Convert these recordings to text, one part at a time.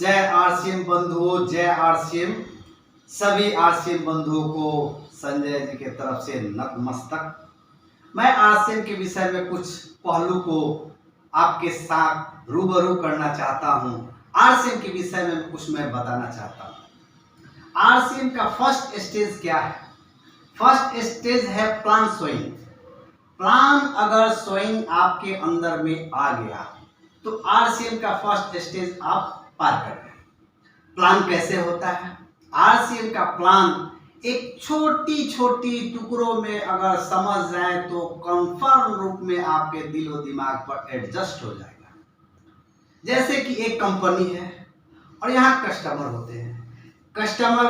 जय आरसीएम बंधुओं, जय आरसीएम। सभी आरसीएम बंधुओं को संजय जी के तरफ से नतमस्तक। मैं आरसीएम के विषय में कुछ पहलू को आपके साथ रूबरू करना चाहता हूं। आरसीएम के विषय में कुछ मैं बताना चाहता हूं। आरसीएम का फर्स्ट स्टेज क्या है? फर्स्ट स्टेज है प्लान सोइंग। प्लान अगर सोइंग आपके अंदर में आ गया तो आरसीएम का फर्स्ट स्टेज आप पार कर रहे हैं। प्लान कैसे होता है? आरसीएम का प्लान एक छोटी छोटी टुकड़ों में अगर समझ जाए तो कंफर्म रूप में आपके दिलो दिमाग पर एडजस्ट हो जाएगा। जैसे कि एक कंपनी है और यहाँ कस्टमर होते हैं। कस्टमर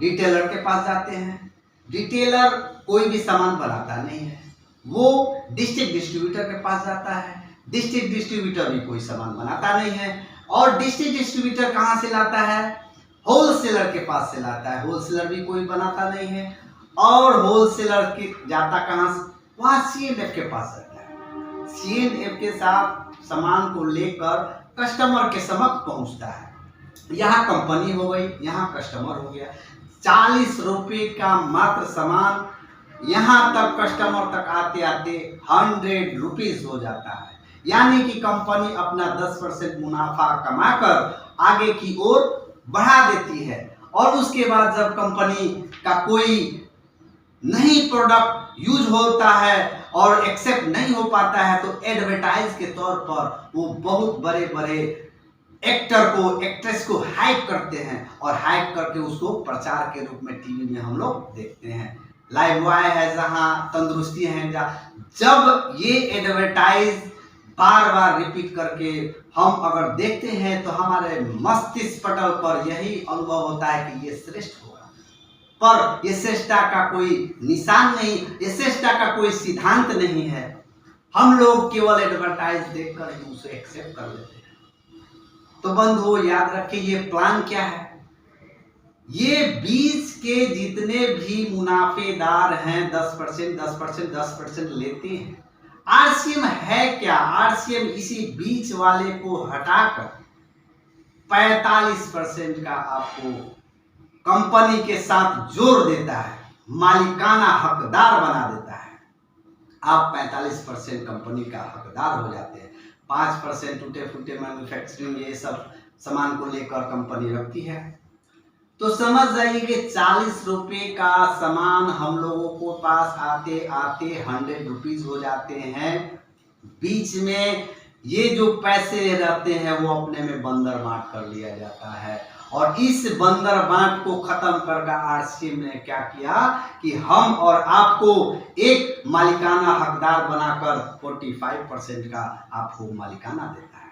रिटेलर के पास जाते हैं। रिटेलर कोई भी सामान बनाता नहीं है, वो डिस्ट्रिक्ट डिस्ट्रीब्यूटर के पास जाता है। डिस्ट्रिक्ट डिस्ट्रीब्यूटर भी कोई सामान बनाता नहीं है, और डिस्ट्रिक्ट डिस्ट्रीब्यूटर कहाँ से लाता है? होलसेलर के पास से लाता है। होलसेलर भी कोई बनाता नहीं है, और होलसेलर के जाता कहाँ से? वहाँ सीएनएफ के पास जाता है। सीएनएफ के साथ सामान को लेकर कस्टमर के समक्ष पहुँचता है। यहाँ कंपनी हो गई, यहाँ कस्टमर हो गया। 40 रुपये का मात्र सामान यहाँ तक कस्टमर तक आते आते 100 रुपीज हो जाता है। यानी कि कंपनी अपना 10% मुनाफा कमाकर आगे की ओर बढ़ा देती है। और उसके बाद जब कंपनी का कोई नई प्रोडक्ट यूज होता है और एक्सेप्ट नहीं हो पाता है तो एडवर्टाइज के तौर पर वो बहुत बड़े बड़े एक्टर को, एक्ट्रेस को हाइप करते हैं, और हाइप करके उसको प्रचार के रूप में टीवी में हम लोग देखते हैं। लाइव बॉय है जहाँ, तंदुरुस्ती है जहाँ। जब ये एडवर्टाइज बार बार रिपीट करके हम अगर देखते हैं तो हमारे मस्तिष्क पटल पर यही अनुभव होता है कि ये श्रेष्ठ होगा, पर ये श्रेष्ठता का कोई निशान नहीं, ये श्रेष्ठता का कोई सिद्धांत नहीं है। हम लोग केवल एडवर्टाइज देखकर ही उसे एक्सेप्ट कर लेते हैं। तो बंधुओं याद रखिए, ये प्लान क्या है? ये बीच के जितने भी मुनाफेदार हैं 10% 10% 10% लेते हैं। आरसीएम है क्या? आरसीएम इसी बीच वाले को हटाकर 45% का आपको कंपनी के साथ जोड़ देता है, मालिकाना हकदार बना देता है। आप 45% कंपनी का हकदार हो जाते हैं। 5% टूटे फूटे मैन्युफैक्चरिंग ये सब सामान को लेकर कंपनी रखती है। तो समझ जाइए कि 40 रुपये का सामान हम लोगों को पास आते आते 100 रुपीज हो जाते हैं। बीच में ये जो पैसे रहते हैं वो अपने में बंदर बांट कर लिया जाता है, और इस बंदर बांट को खत्म करके आरसीएम ने क्या किया कि हम और आपको एक मालिकाना हकदार बनाकर 45% का आपको मालिकाना देता है।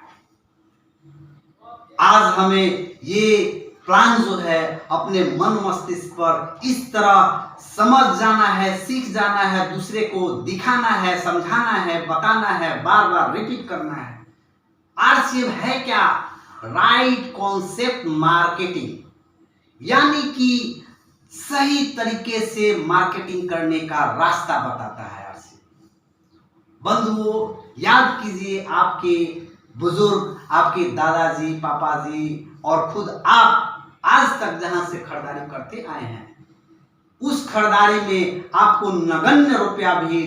आज हमें ये प्लान जो है अपने मन मस्तिष्क पर इस तरह समझ जाना है, सीख जाना है, दूसरे को दिखाना है, समझाना है, बताना है, बार बार रिपीट करना है। आरसीएम है क्या? राइट कॉन्सेप्ट मार्केटिंग, यानी कि सही तरीके से मार्केटिंग करने का रास्ता बताता है आरसीएम। बंधुओं याद कीजिए, आपके बुजुर्ग, आपके दादाजी, पापाजी और खुद आप आज तक जहां से खरीदारी करते आए हैं, उस खरीदारी में आपको नगण्य रुपया भी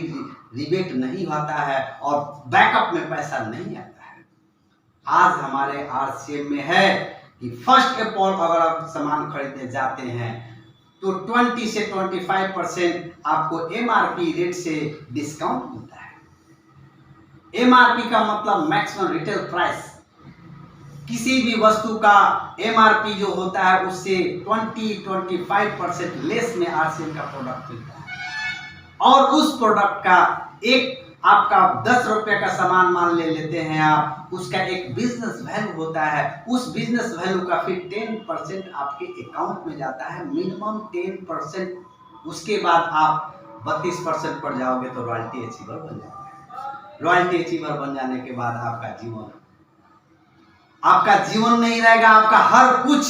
रिबेट नहीं होता है और बैकअप में पैसा नहीं आता है। आज हमारे आरसीएम में है कि फर्स्ट ऑफ ऑल अगर आप सामान खरीदने जाते हैं तो 20 से 25% आपको एमआरपी रेट से डिस्काउंट मिलता है। एमआरपी का मतलब मैक्सिमम रिटेल प्राइस। किसी भी वस्तु का एमआरपी जो होता है उससे 20-25% लेस में आरसीएम का प्रोडक्ट मिलता है। और उस प्रोडक्ट का एक आपका 10 रुपये का सामान मान लेते हैं आप, उसका एक बिजनेस वैल्यू होता है। उस बिजनेस वैल्यू का फिर 10% आपके अकाउंट में जाता है, मिनिमम 10%। उसके बाद आप 32% पर जाओगे तो रॉयल्टी अचीवर बन जाओगे। रॉयल्टी अचीवर बन जाने के बाद आपका जीवन नहीं रहेगा, आपका हर कुछ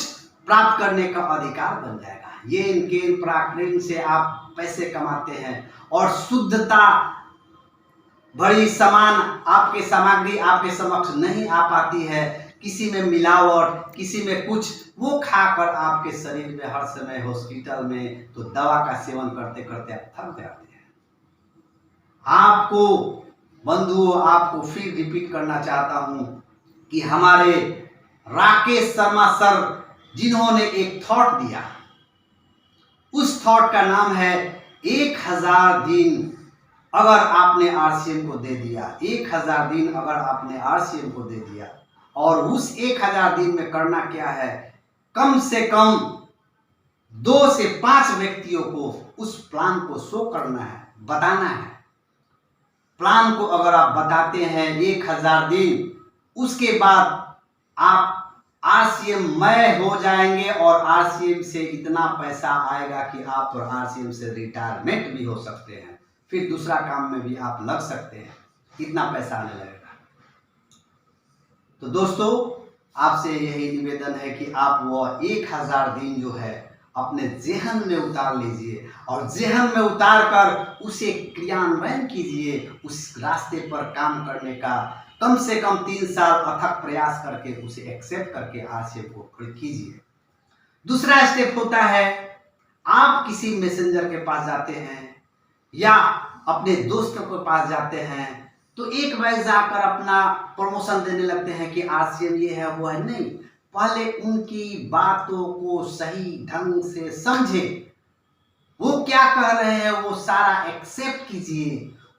प्राप्त करने का अधिकार बन जाएगा। ये इनके प्राकृतिक से आप पैसे कमाते हैं, और शुद्धता भरी सामान आपके सामग्री आपके समक्ष नहीं आ पाती है किसी में मिलावट, किसी में कुछ, वो खाकर आपके शरीर में हर समय हॉस्पिटल में तो दवा का सेवन करते करते आप थक जाते हैं। आपको बंधुओं, आपको फिर रिपीट करना चाहता हूं कि हमारे राकेश शर्मा सर जिन्होंने एक थॉट दिया, उस थॉट का नाम है 1000 दिन अगर आपने आरसीएम को दे दिया, 1000 दिन अगर आपने आरसीएम को दे दिया, और उस 1000 दिन में करना क्या है, कम से कम 2 से 5 व्यक्तियों को उस प्लान को शो करना है, बताना है। प्लान को अगर आप बताते हैं 1000 दिन, उसके बाद आप आरसीएम मय हो जाएंगे और आरसीएम से इतना पैसा आएगा कि आप आरसीएम से रिटायरमेंट भी हो सकते हैं, फिर दूसरा काम में भी आप लग सकते हैं, इतना पैसा आने लगेगा। तो दोस्तों, आपसे यही निवेदन है कि आप वो 1000 दिन जो है अपने ज़हन में उतार लीजिए और ज़हन में उतार कर उसे क्रियान्वयन कीजिए, उस रास्ते पर काम करने का कम से कम 3 साल अथक प्रयास करके उसे एक्सेप्ट करके आरसीएम को कीजिए। दूसरा स्टेप होता है, आप किसी मैसेंजर के पास जाते हैं या अपने दोस्तों के पास जाते हैं तो एक बार जाकर अपना प्रमोशन देने लगते हैं कि आरसीएम ये है वो है। नहीं, पहले उनकी बातों को सही ढंग से समझें, वो क्या कह रहे हैं वो सारा एक्सेप्ट कीजिए।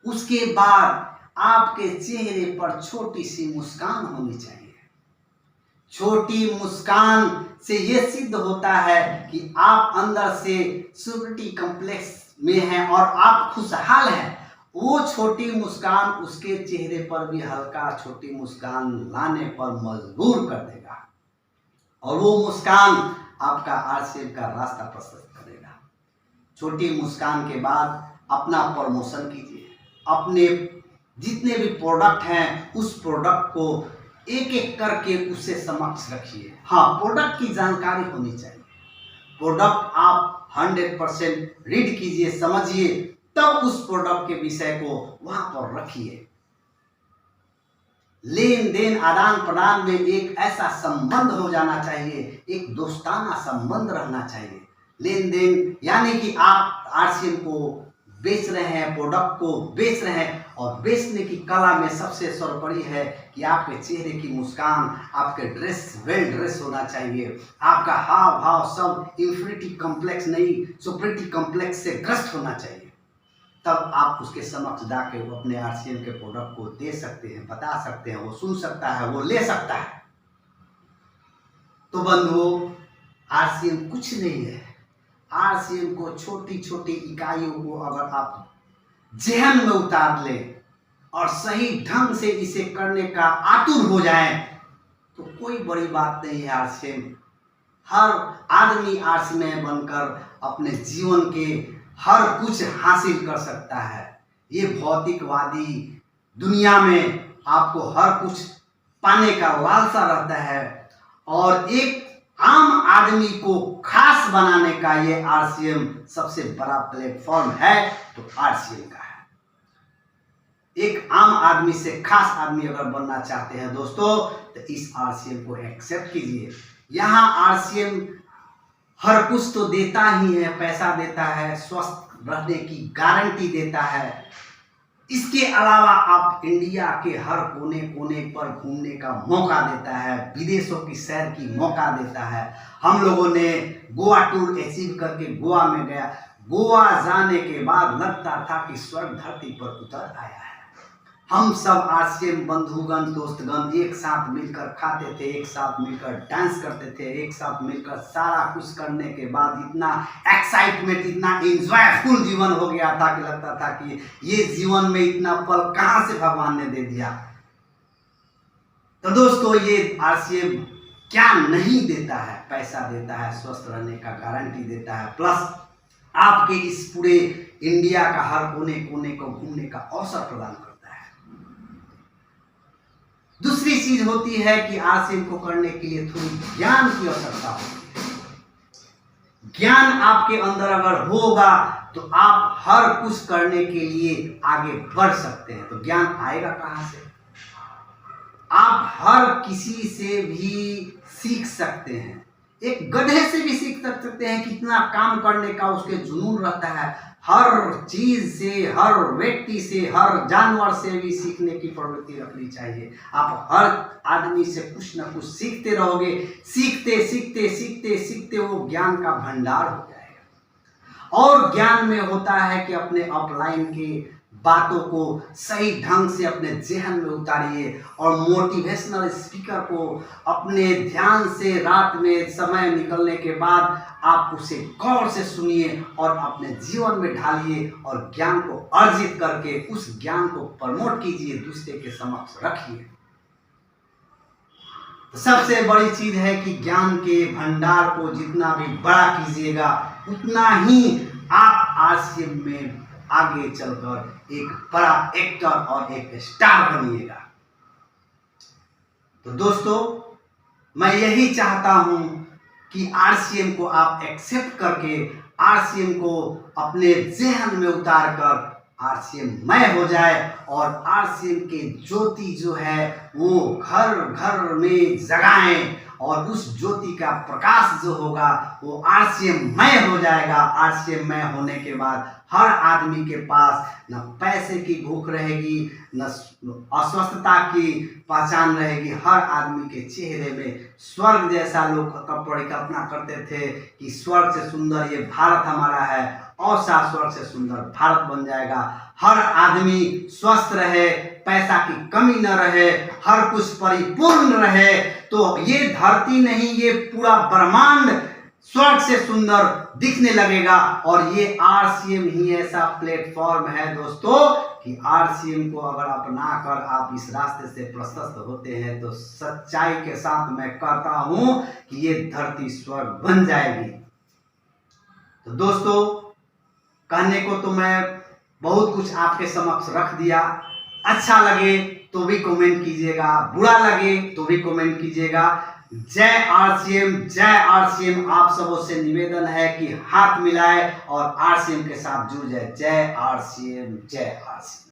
उसके बाद आपके चेहरे पर छोटी सी मुस्कान होनी चाहिए। छोटी मुस्कान से यह सिद्ध होता है कि आप अंदर से सुपरिटी कॉम्प्लेक्स में हैं और आप खुशहाल हैं। वो छोटी मुस्कान उसके चेहरे पर भी हल्का छोटी मुस्कान लाने पर मजबूर कर देगा और वो मुस्कान आपका आरसीएम का रास्ता प्रशस्त करेगा। छोटी मुस्कान के बाद अपना प्रमोशन कीजिए। अपने जितने भी प्रोडक्ट हैं उस प्रोडक्ट को एक एक करके उससे समक्ष रखिए। हाँ, प्रोडक्ट की जानकारी होनी चाहिए। प्रोडक्ट आप 100% रीड कीजिए, समझिए, तब उस प्रोडक्ट के विषय को वहां पर रखिए। लेन देन आदान प्रदान में एक ऐसा संबंध हो जाना चाहिए, एक दोस्ताना संबंध रहना चाहिए। लेन देन यानी कि आप आरसीएम को बेच रहे हैं, प्रोडक्ट को बेच रहे हैं, और बेचने की कला में सबसे सर्वोपरि है कि आपके चेहरे की मुस्कान, आपके ड्रेस वेल ड्रेस होना चाहिए, आपका हाव भाव सब इंफिनिटी कॉम्प्लेक्स नहीं सुपरिटी कॉम्प्लेक्स से ग्रस्त होना चाहिए। तब आप उसके समक्ष जाके वो अपने आरसीएम के प्रोडक्ट को दे सकते हैं, बता सकते हैं, वो सुन सकता है, वो ले सकता है। तो बंधुओं, आरसीएम कुछ नहीं है। आरसीएम को छोटी छोटी इकाइयों को अगर आप ज़हन में उतार लें और सही ढंग से इसे करने का आतुर हो जाएं तो कोई बड़ी बात नहीं है। आरसीएम, हर आदमी आरसीएम बनकर अपने जीवन के हर कुछ हासिल कर सकता है। ये भौतिकवादी दुनिया में आपको हर कुछ पाने का लालसा रहता है और एक आम आदमी को खास बनाने का ये आरसीएम सबसे बड़ा प्लेटफॉर्म है, तो आरसीएम का है। एक आम आदमी से खास आदमी अगर बनना चाहते हैं दोस्तों, तो इस आरसीएम को एक्सेप्ट कीजिए। यहाँ आरसीएम हर कुछ तो देता ही है, पैसा देता है, स्वस्थ रहने की गारंटी देता है। इसके अलावा आप इंडिया के हर कोने कोने पर घूमने का मौका देता है, विदेशों की सैर की मौका देता है। हम लोगों ने गोवा टूर अचीव करके गोवा में गया। गोवा जाने के बाद लगता था कि स्वर्ग धरती पर उतर आया है। हम सब आरसीएम बंधुगण दोस्तगण एक साथ मिलकर खाते थे, एक साथ मिलकर डांस करते थे, एक साथ मिलकर सारा कुछ करने के बाद इतना एक्साइटमेंट, इतना एंजॉयफुल जीवन हो गया था कि लगता था कि ये जीवन में इतना पल कहाँ से भगवान ने दे दिया। तो दोस्तों, ये आरसीएम क्या नहीं देता है? पैसा देता है, स्वस्थ रहने का गारंटी देता है, प्लस आपके इस पूरे इंडिया का हर कोने कोने को घूमने का अवसर प्रदान करता है। दूसरी चीज होती है कि आरसीएम को करने के लिए थोड़ी ज्ञान की आवश्यकता होती है। ज्ञान आपके अंदर अगर होगा तो आप हर कुछ करने के लिए आगे बढ़ सकते हैं। तो ज्ञान आएगा कहां से? आप हर किसी से भी सीख सकते हैं। एक गधे से भी सीख सकते हैं, कितना काम करने का उसके जुनून रहता है। हर चीज से, हर व्यक्ति से, हर जानवर से भी सीखने की प्रवृत्ति रखनी चाहिए। आप हर आदमी से कुछ ना कुछ सीखते रहोगे, सीखते सीखते सीखते सीखते वो ज्ञान का भंडार हो जाएगा। और ज्ञान में होता है कि अपने अपलाइन की बातों को सही ढंग से अपने ज़हन में उतारिए और मोटिवेशनल स्पीकर को अपने ध्यान से रात में समय निकलने के बाद आप उसे गौर से सुनिए और अपने जीवन में ढालिए और ज्ञान को अर्जित करके उस ज्ञान को प्रमोट कीजिए, दूसरे के समक्ष रखिए। सबसे बड़ी चीज है कि ज्ञान के भंडार को जितना भी बड़ा कीजिएगा उतना ही आप आरसीएम में आगे चलकर एक बड़ा एक्टर और एक स्टार बनिएगा। तो दोस्तों, मैं यही चाहता हूं कि आरसीएम को आप एक्सेप्ट करके आरसीएम को अपने ज़हन में उतार कर आरसीएम मय हो जाए और आरसीएम के ज्योति जो है वो घर घर में जगाएं और उस ज्योति का प्रकाश जो होगा वो आरसीएम मय हो जाएगा। आरसीएम मय होने के बाद हर आदमी के पास न पैसे की भूख रहेगी, न अस्वस्थता की पहचान रहेगी। हर आदमी के चेहरे में स्वर्ग जैसा लोग परिकल्पना करते थे कि स्वर्ग से सुंदर ये भारत हमारा है, और स्वर्ग से सुंदर भारत बन जाएगा। हर आदमी स्वस्थ रहे, पैसा की कमी न रहे, हर कुछ परिपूर्ण रहे, तो ये धरती नहीं, ये पूरा ब्रह्मांड स्वर्ग से सुंदर दिखने लगेगा। और ये आरसीएम ही ऐसा प्लेटफॉर्म है दोस्तों कि आरसीएम को अगर अपना कर आप इस रास्ते से प्रशस्त होते हैं तो सच्चाई के साथ मैं कहता हूं कि ये धरती स्वर्ग बन जाएगी। तो दोस्तों, कहने को तो मैं बहुत कुछ आपके समक्ष रख दिया। अच्छा लगे तो भी कमेंट कीजिएगा, बुरा लगे तो भी कमेंट कीजिएगा। जय आरसीएम, जय आरसीएम। आप सबों से निवेदन है कि हाथ मिलाए और आरसीएम के साथ जुड़ जाए। जय आरसीएम, जय आरसीएम।